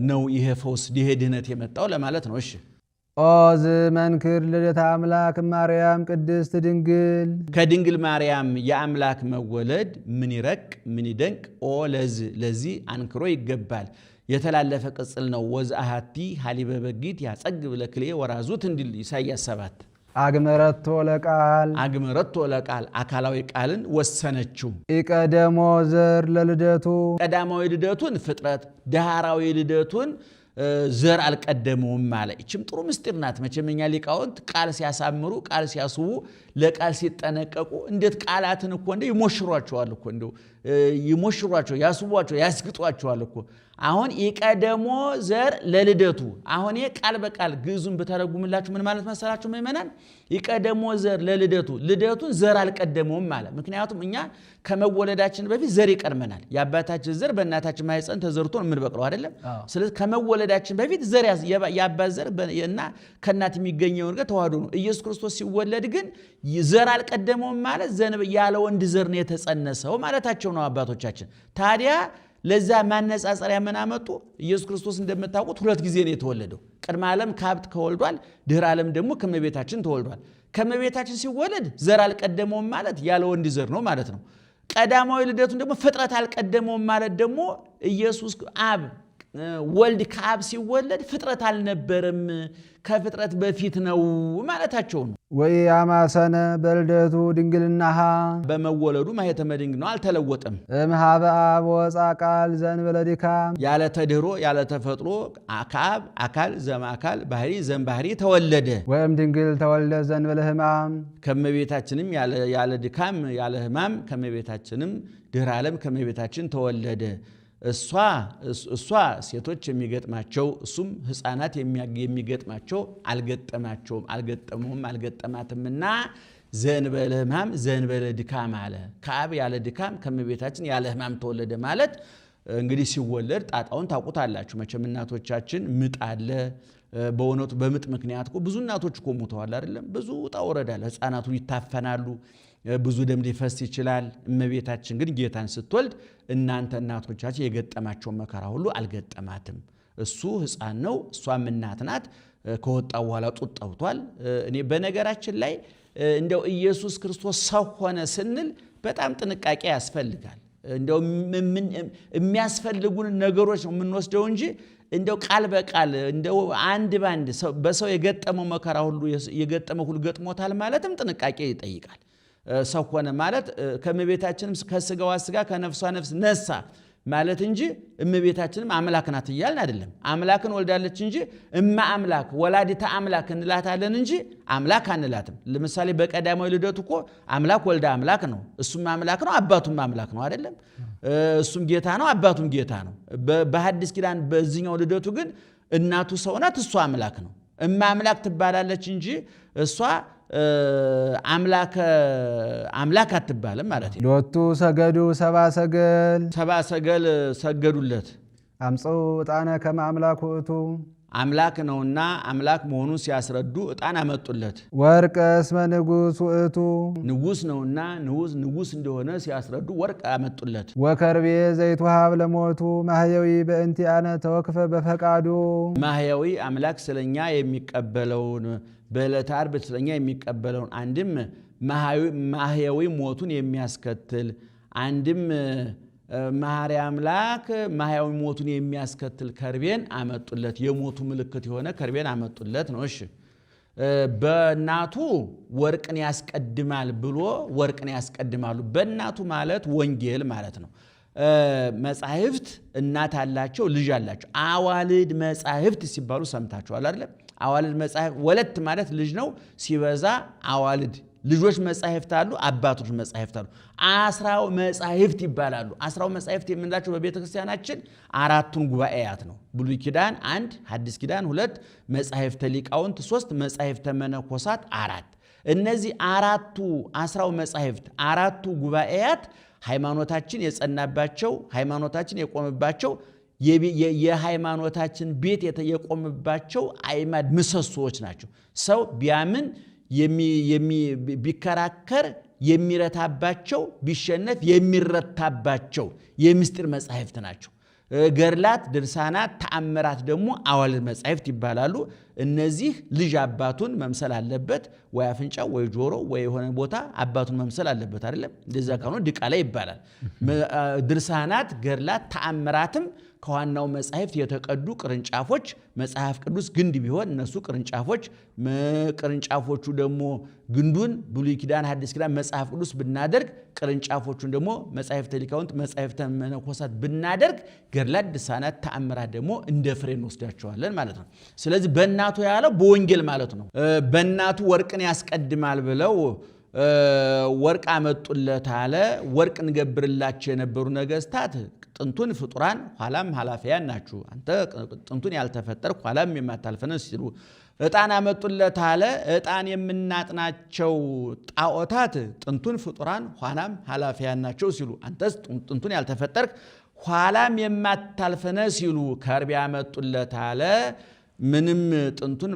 ነው ይሄ ፈውስ ይሄ ድህነት የመጣው ለማለት ነው። እሺ ኦ ዘመንክር ልደታ አምላክ ማርያም ቅድስት ድንግል ከድንግል ማርያም የአምላክ መወለድ ምን ይረቅ ምን ይደንቅ። ኦ ለዚህ አንክሮ ይገባል። የተላለፈ ቅጽል ነው። ወዝአሃቲ ሀሊበ በጊት ያጸግብ ለክሌ ወራዙት እንዲል ኢሳይያስ 7 አግመረቶ ለቃል አካላዊ ቃልን ወሰነችው። ኢቀደሞ ዘር ለልደቱ ቀዳማዊ ልደቱን ፍጥረት ዳህራዊ ልደቱን ዘር አልቀደመውም ማለት። እቺም ጥሩ ምስጢር ናት። መቼም እኛ ሊቃውንት ቃል ሲያሳምሩ ቃል ሲያስቡ ለቃል ሲጠነቀቁ እንዴት ቃላትን እኮ እንደ ይሞሽሯቸዋል እኮ እንደ ይሞሽሯቸው ያስቧቸው ያስግጧቸዋል እኮ። አሁን ይቀደሞ ዘር ለልደቱ አሁን ቃል በቃል ግዙን በተረጉምላችሁ ምን ማለት መሰላችሁ ምእመናን? ይቀደሞ ዘር ለልደቱ ልደቱን ዘር አልቀደመውም ማለት። ምክንያቱም እኛ ከመወለዳችን በፊት ዘር ይቀድመናል። የአባታችን ዘር በእናታችን ማህፀን ተዘርቶ ነው የምንበቅለው አይደለም? ስለዚህ ከመወለዳችን በፊት ዘር የአባት ዘር እና ከእናት የሚገኘው ነገር ተዋህዶ ነው። ኢየሱስ ክርስቶስ ሲወለድ ግን ዘር አልቀደመውም ማለት ያለ ወንድ ዘር ነው የተጸነሰው ማለታቸው ነው አባቶቻችን። ታዲያ ለዛ ማነጻጸሪያ ምን አመጡ? ኢየሱስ ክርስቶስ እንደምታውቁት 2 ጊዜ ነው የተወለደው። ቅድመ ዓለም ከሀብት ተወልዷል፣ ድህረ ዓለም ደግሞ ከመቤታችን ተወልዷል። ከመቤታችን ሲወለድ ዘር አልቀደመውም ማለት ያለ ወንድ ዘር ነው ማለት ነው። ቀዳማዊ ልደቱን ደግሞ ፍጥረት አልቀደመውም ማለት ደግሞ ኢየሱስ አብ ወልድ ከአብ ሲወለድ ፍጥረት አልነበረም ከፍጥረት በፊት ነው ማለታቸው ነው። ወይ አማሰነ በልደቱ ድንግልናሃ በመወለዱ ማኅተመ ድንግል ነው አልተለወጠም። እምኀበ አብ ወፃ ቃል ዘእንበለ ድካም ያለ ተድኅሮ ያለ ተፈጥሮ ከአብ አካል ዘእምአካል ባህሪ ዘእምባህሪ ተወለደ። ወይም ድንግል ተወልደ ዘእንበለ ሕማም ከመቤታችንም ያለ ድካም ያለ ሕማም ከመቤታችንም ድኅረ ዓለም ከመቤታችን ተወለደ። እሷ ሴቶች የሚገጥማቸው እሱም ሕፃናት የሚገጥማቸው አልገጠማትምና ዘእንበለ ሕማም ዘእንበለ ድካም አለ። ከአብ ያለ ድካም ከመቤታችን ያለ ሕማም ተወለደ ማለት እንግዲህ ሲወለድ ጣጣውን ታውቁታላችሁ መቼም። እናቶቻችን ምጥ አለ። በእውነቱ በምጥ ምክንያት ብዙ እናቶች እኮ ሞተዋል አይደለም? ብዙ ውጣ ውረድ አለ። ሕፃናቱ ይታፈናሉ፣ ብዙ ደም ሊፈስ ይችላል። እመቤታችን ግን ጌታን ስትወልድ እናንተ እናቶቻችን የገጠማቸው መከራ ሁሉ አልገጠማትም። እሱ ሕፃን ነው፣ እሷም እናት ናት። ከወጣ በኋላ ጡት ጠብቷል። እኔ በነገራችን ላይ እንደው ኢየሱስ ክርስቶስ ሰው ሆነ ስንል በጣም ጥንቃቄ ያስፈልጋል። እንደው የሚያስፈልጉን ነገሮች ነው የምንወስደው እንጂ እንደው ቃል በቃል እንደው አንድ ባንድ በሰው የገጠመው መከራ ሁሉ የገጠመው ሁሉ ገጥሞታል ማለትም ጥንቃቄ ይጠይቃል። ሰው ሆነ ማለት ከእመቤታችንም ከስጋዋ ስጋ ከነፍሷ ነፍስ ነሳ ማለት እንጂ እመቤታችንም አምላክ ናት እያልን አይደለም። አምላክን ወልዳለች እንጂ እማ አምላክ ወላዲተ አምላክ እንላታለን እንጂ አምላክ አንላትም። ለምሳሌ በቀዳማዊ ልደቱ እኮ አምላክ ወልደ አምላክ ነው። እሱም አምላክ ነው፣ አባቱም አምላክ ነው አይደለም? እሱም ጌታ ነው፣ አባቱም ጌታ ነው። በሐዲስ ኪዳን በዚህኛው ልደቱ ግን እናቱ ሰው ናት፣ እሷ አምላክ ነው። እማ አምላክ ትባላለች እንጂ እሷ አምላክ አትባልም ማለት ነው። ሎቱ ሰገዱ ሰብአ ሰገል ሰገዱለት። አምፀው ዕጣነ ከመ አምላክ ውእቱ አምላክ ነውና አምላክ መሆኑን ሲያስረዱ ዕጣን አመጡለት። ወርቅ እስመ ንጉሥ ውእቱ ንጉሥ ነውና ንጉሥ እንደሆነ ሲያስረዱ ወርቅ አመጡለት። ወከርቤ ዘይትወሃብ ለሞቱ ማህየዊ በእንቲአነ ተወክፈ በፈቃዱ ማህያዊ አምላክ ስለኛ የሚቀበለውን በዕለተ ዓርብ ስለኛ የሚቀበለውን አንድም ማህያዊ ሞቱን የሚያስከትል አንድም መሐሪ አምላክ ማህያዊ ሞቱን የሚያስከትል ከርቤን አመጡለት። የሞቱ ምልክት የሆነ ከርቤን አመጡለት ነው። እሺ በእናቱ ወርቅን ያስቀድማል ብሎ ወርቅን ያስቀድማሉ። በእናቱ ማለት ወንጌል ማለት ነው። መጻሕፍት እናት አላቸው፣ ልጅ አላቸው። አዋልድ መጻሕፍት ሲባሉ ሰምታችኋል አይደል? አዋልድ መጻሕፍት ወለት ማለት ልጅ ነው። ሲበዛ አዋልድ ልጆች መጻሕፍት አሉ፣ አባቶች መጻሕፍት አሉ። አስራው መጻሕፍት ይባላሉ። አስራው መጻሕፍት የምንላቸው በቤተ ክርስቲያናችን አራቱን ጉባኤያት ነው። ብሉይ ኪዳን 1፣ ሐዲስ ኪዳን 2፣ መጻሕፍተ ሊቃውንት 3፣ መጻሕፍተ መነኮሳት 4። እነዚህ አራቱ አስራው መጻሕፍት አራቱ ጉባኤያት ሃይማኖታችን የጸናባቸው ሃይማኖታችን የቆመባቸው የሃይማኖታችን ቤት የቆመባቸው አዕማድ ምሰሶዎች ናቸው። ሰው ቢያምን ቢከራከር የሚረታባቸው ቢሸነፍ የሚረታባቸው የምስጢር መጻሕፍት ናቸው። ገድላት፣ ድርሳናት፣ ተአምራት ደግሞ አዋልድ መጻሕፍት ይባላሉ። እነዚህ ልጅ አባቱን መምሰል አለበት። ወይ አፍንጫው ወይ ጆሮ ወይ የሆነ ቦታ አባቱን መምሰል አለበት አይደለም? እንደዛ ካልሆነ ድቃላ ይባላል። ድርሳናት፣ ገድላት፣ ተአምራትም ከዋናው መጻሕፍት የተቀዱ ቅርንጫፎች፣ መጽሐፍ ቅዱስ ግንድ ቢሆን እነሱ ቅርንጫፎች፣ ቅርንጫፎቹ ደግሞ ግንዱን ብሉይ ኪዳን ሐዲስ ኪዳን መጽሐፍ ቅዱስ ብናደርግ ቅርንጫፎቹን ደግሞ መጻሕፍተ ሊቃውንት መጻሕፍተ መነኮሳት ብናደርግ ገድላት፣ ድርሳናት፣ ተአምራት ደግሞ እንደ ፍሬ እንወስዳቸዋለን ማለት ነው። ስለዚህ በእናቱ ያለው በወንጌል ማለት ነው። በእናቱ ወርቅን ያስቀድማል ብለው ወርቅ አመጡለት አለ። ወርቅ እንገብርላቸው የነበሩ ነገስታት ጥንቱን ፍጡራን ኋላም ኃላፊያን ናችሁ፣ አንተ ጥንቱን ያልተፈጠርክ ኋላም የማታልፈነ ሲሉ ዕጣን አመጡለት አለ። ዕጣን የምናጥናቸው ጣዖታት ጥንቱን ፍጡራን ኋላም ኃላፊያን ናቸው ሲሉ አንተስ ጥንቱን ያልተፈጠርክ ኋላም የማታልፈነ ሲሉ ከርቤ አመጡለት አለ። ምንም ጥንቱን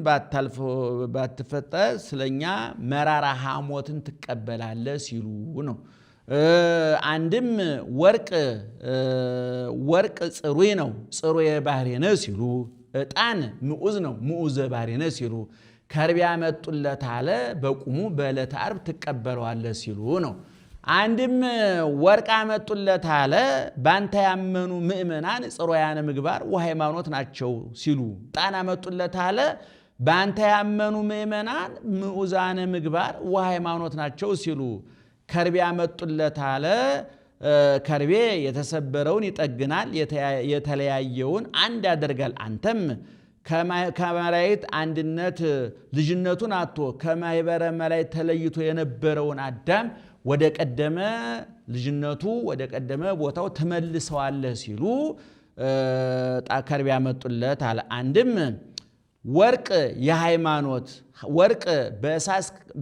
ባትፈጠር ስለኛ መራራ ሐሞትን ትቀበላለህ ሲሉ ነው። አንድም ወርቅ ጽሩይ ነው፣ ጽሩየ ባህሪ ነው ሲሉ፣ ዕጣን ምዑዝ ነው፣ ምዑዘ ባህሪ ነው ሲሉ፣ ከርቤ አመጡለት አለ። በቁሙ በዕለተ ዓርብ ትቀበለዋለህ ሲሉ ነው። አንድም ወርቅ አመጡለት አለ። ባንተ ያመኑ ምእመናን ጽሩያነ ምግባር ወሃይማኖት ናቸው ሲሉ፣ ዕጣን አመጡለት አለ። ባንተ ያመኑ ምእመናን ምዑዛነ ምግባር ወሃይማኖት ናቸው ሲሉ፣ ከርቤ አመጡለት አለ። ከርቤ የተሰበረውን ይጠግናል፣ የተለያየውን አንድ ያደርጋል። አንተም ከመላእክት አንድነት ልጅነቱን አጥቶ ከማኅበረ መላእክት ተለይቶ የነበረውን አዳም ወደ ቀደመ ልጅነቱ ወደ ቀደመ ቦታው ተመልሰዋለህ ሲሉ ከርቤ ያመጡለት አለ። አንድም ወርቅ የሃይማኖት ወርቅ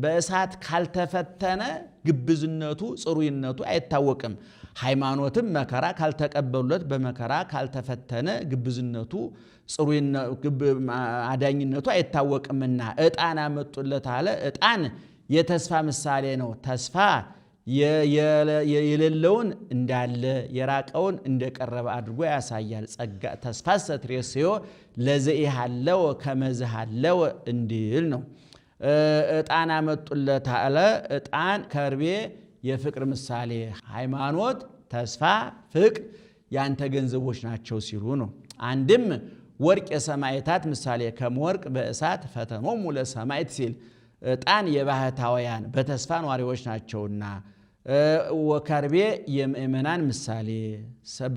በእሳት ካልተፈተነ ግብዝነቱ ጽሩይነቱ አይታወቅም። ሃይማኖትም መከራ ካልተቀበሉለት በመከራ ካልተፈተነ ግብዝነቱ አዳኝነቱ አይታወቅምና ዕጣን አመጡለት አለ። ዕጣን የተስፋ ምሳሌ ነው። ተስፋ የሌለውን እንዳለ የራቀውን እንደቀረበ አድርጎ ያሳያል። ተስፋ ሰትሬስዮ ለዘኢሃለው ከመዝሃለው እንዲል ነው። ዕጣን አመጡለት አለ። ዕጣን ከርቤ የፍቅር ምሳሌ፣ ሃይማኖት፣ ተስፋ፣ ፍቅር ያንተ ገንዘቦች ናቸው ሲሉ ነው። አንድም ወርቅ የሰማዕታት ምሳሌ ከመወርቅ በእሳት ፈተኖሙ ለሰማዕት ሲል ዕጣን የባህታውያን በተስፋ ኗሪዎች ናቸውና፣ ወከርቤ የምእመናን ምሳሌ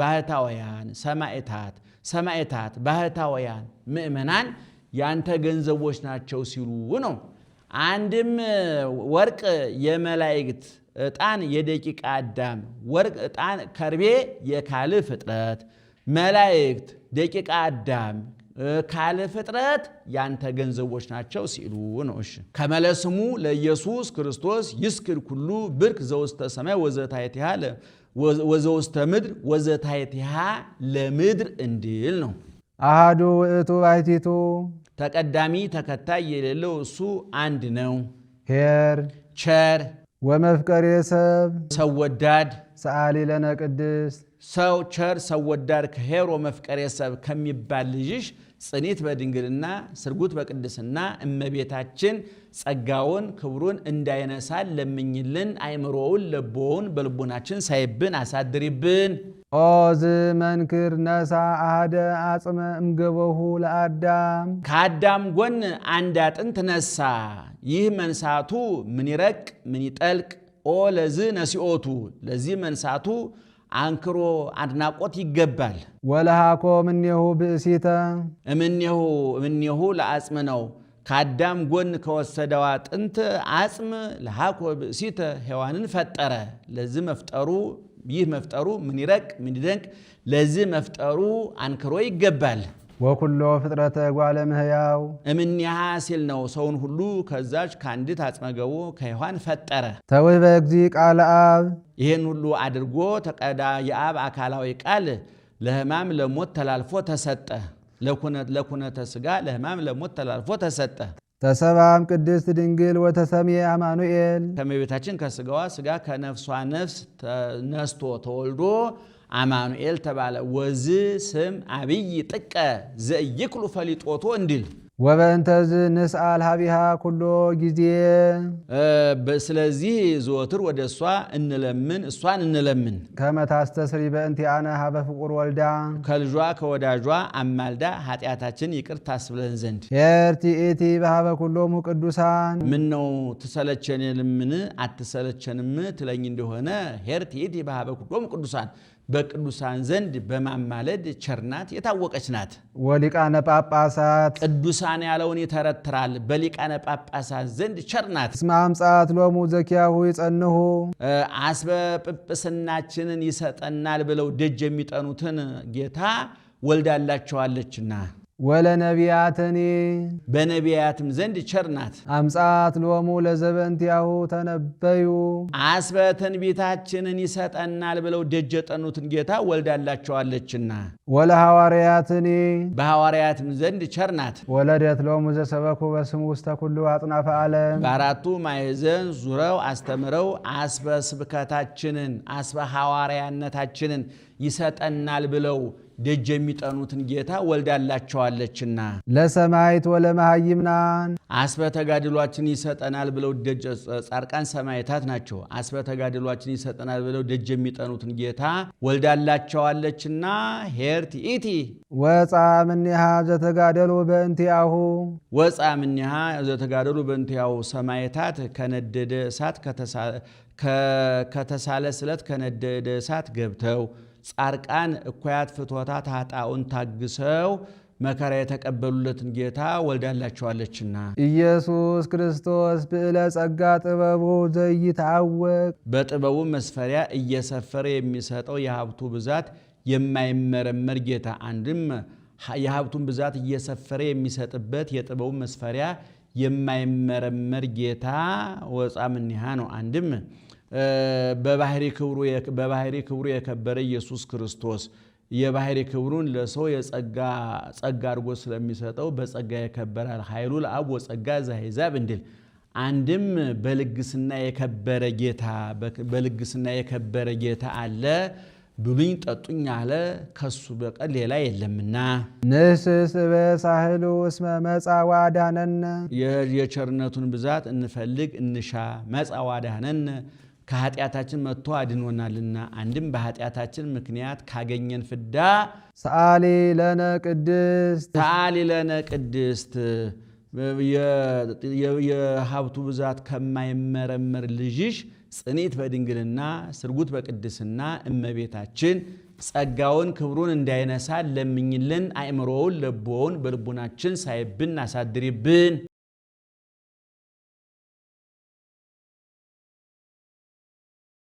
ባህታውያን ሰማዕታት ባህታውያን ምእመናን ያንተ ገንዘቦች ናቸው ሲሉ ነው። አንድም ወርቅ የመላእክት ዕጣን የደቂቀ አዳም ዕጣን ከርቤ የካል ፍጥረት መላእክት ደቂቀ አዳም ካለ ፍጥረት ያንተ ገንዘቦች ናቸው ሲሉ ነው። እሺ ከመለስሙ ለኢየሱስ ክርስቶስ ይስክር ኩሉ ብርክ ዘውስተ ሰማይ ወዘታይቲሃ ወዘውስተ ምድር ወዘታይቲሃ ለምድር እንዲል ነው። አሃዱ ውእቱ ባሕቲቱ ተቀዳሚ ተከታይ የሌለው እሱ አንድ ነው። ኄር ቸር ወመፍቀሬ ሰብ ሰው ወዳድ ሰአሊ ለነ ቅድስት ሰው ቸር ሰው ወዳድ ከኄር ወመፍቀሬ ሰብ ከሚባል ልጅሽ ጽኒት በድንግልና ስርጉት በቅድስና እመቤታችን ጸጋውን ክብሩን እንዳይነሳን ለምኝልን። አይምሮውን ለቦውን በልቡናችን ሳይብን አሳድሪብን። ኦ ዝመንክር ነሳ አሃደ አጽመ እምገበሁ ለአዳም ከአዳም ጎን አንድ አጥንት ነሳ። ይህ መንሳቱ ምን ይረቅ ምን ይጠልቅ። ኦ ለዝ ነሲኦቱ ለዚህ መንሳቱ አንክሮ አድናቆት ይገባል። ወለሃኮ እምኔሁ ብእሲተ እምኔሁ ለአጽም ነው። ከአዳም ጎን ከወሰደው አጥንት አጽም ለሃኮ ብእሲተ ሔዋንን ፈጠረ። ለዚህ መፍጠሩ ይህ መፍጠሩ ምን ይረቅ ምን ይደንቅ። ለዚህ መፍጠሩ አንክሮ ይገባል። ወኩሎ ፍጥረተ እጓለ እመሕያው እምኔሃ ሲል ነው። ሰውን ሁሉ ከዛች ከአንዲት አጽመገቡ ከሔዋን ፈጠረ። ተውህበ እግዚእ ቃለ አብ ይህን ሁሉ አድርጎ ተቀዳ የአብ አካላዊ ቃል ለሕማም ለሞት ተላልፎ ተሰጠ። ለኩነተ ሥጋ ለሕማም ለሞት ተላልፎ ተሰጠ። ተሰባም ቅድስት ድንግል ወተሰሜ አማኑኤል ከእመቤታችን ከሥጋዋ ሥጋ ከነፍሷ ነፍስ ነስቶ ተወልዶ አማኑኤል ተባለ። ወዝ ስም አብይ ጥቀ ዘኢይክሉ ፈሊጦቶ እንዲል ወበእንተዝ ንስአል ሀቢሃ ኩሎ ጊዜ ስለዚህ ዘወትር ወደ እሷን እንለምን ከመታስተስሪ በእንቲአነ ሀበ ፍቁር ወልዳ ከልጇ ከወዳጇ አማልዳ ኃጢአታችን ይቅር ታስብለን ዘንድ። ኄር ትእቲ በሀበ ኩሎሙ ቅዱሳን ምን ነው ትሰለቸንልምን አትሰለቸንም ትለኝ እንደሆነ ኄር ትእቲ በሀበ ኩሎሙ ቅዱሳን በቅዱሳን ዘንድ በማማለድ ቸርናት የታወቀች ናት። ወሊቃነ ጳጳሳት ቅዱሳን ያለውን ይተረትራል። በሊቃነ ጳጳሳት ዘንድ ቸርናት። እስመ አምጻት ሎሙ ዘኪያሁ ይጸንሁ አስበ ጵጵስናችንን ይሰጠናል ብለው ደጅ የሚጠኑትን ጌታ ወልዳላቸዋለችና። ወለነቢያትኒ በነቢያትም ዘንድ ቸርናት። አምጻት ሎሙ ለዘበእንቲአሁ ተነበዩ አስበ ትንቢታችንን ይሰጠናል ብለው ደጅ የጠኑትን ጌታ ወልዳላቸዋለችና። ወለሐዋርያትኒ በሐዋርያትም ዘንድ ቸርናት። ወለደት ሎሙ ዘሰበኩ በስሙ ውስተ ኩሉ አጽናፈ ዓለም በአራቱ ማዕዘን ዙረው አስተምረው አስበ ስብከታችንን አስበ ሐዋርያነታችንን ይሰጠናል ብለው ደጅ የሚጠኑትን ጌታ ወልዳላቸዋለችና። ለሰማዕት ወለመሃይምናን አስበ ተጋድሏችን ይሰጠናል ብለው ደጅ ጻድቃን ሰማዕታት ናቸው። አስበ ተጋድሏችን ይሰጠናል ብለው ደጅ የሚጠኑትን ጌታ ወልዳላቸዋለችና። ኄር ትእቲ ወፃ እምኔሃ ዘተጋደሉ በእንቲአሁ ወፃ እምኔሃ ዘተጋደሉ በእንቲአሁ ሰማዕታት ከነደደ እሳት ከተሳለ ስለት ከነደደ እሳት ገብተው ጻድቃን እኩያት ፍትወታት ኃጣኡን ታግሰው መከራ የተቀበሉለትን ጌታ ወልዳላቸዋለችና። ኢየሱስ ክርስቶስ ብዕለ ጸጋ ጥበቡ ዘይታወቅ በጥበቡ መስፈሪያ እየሰፈረ የሚሰጠው የሀብቱ ብዛት የማይመረመር ጌታ። አንድም የሀብቱን ብዛት እየሰፈረ የሚሰጥበት የጥበቡ መስፈሪያ የማይመረመር ጌታ ወፃ እምኔሃ ነው። አንድም በባህሪ ክብሩ የከበረ ኢየሱስ ክርስቶስ የባህሪ ክብሩን ለሰው የጸጋ አድርጎ ስለሚሰጠው በጸጋ የከበረ ኃይሉ ለአብ ወጸጋ ዘአሕዛብ እንዲል። አንድም በልግስና የከበረ ጌታ አለ። ብሉኝ ጠጡኝ አለ። ከሱ በቀር ሌላ የለምና። ንስስ በሳህሉ እስመ መጻ ዋዳነነ የቸርነቱን ብዛት እንፈልግ እንሻ። መጻ ዋዳነነ ከኃጢአታችን መጥቶ አድኖናልና። አንድም በኃጢአታችን ምክንያት ካገኘን ፍዳ ሰአሊ ለነ ቅድስት የሀብቱ ብዛት ከማይመረመር ልጅሽ ጽኒት በድንግልና ስርጉት በቅድስና እመቤታችን ጸጋውን ክብሩን እንዳይነሳ ለምኝልን። አእምሮውን ለቦውን በልቡናችን ሳይብን አሳድሪብን።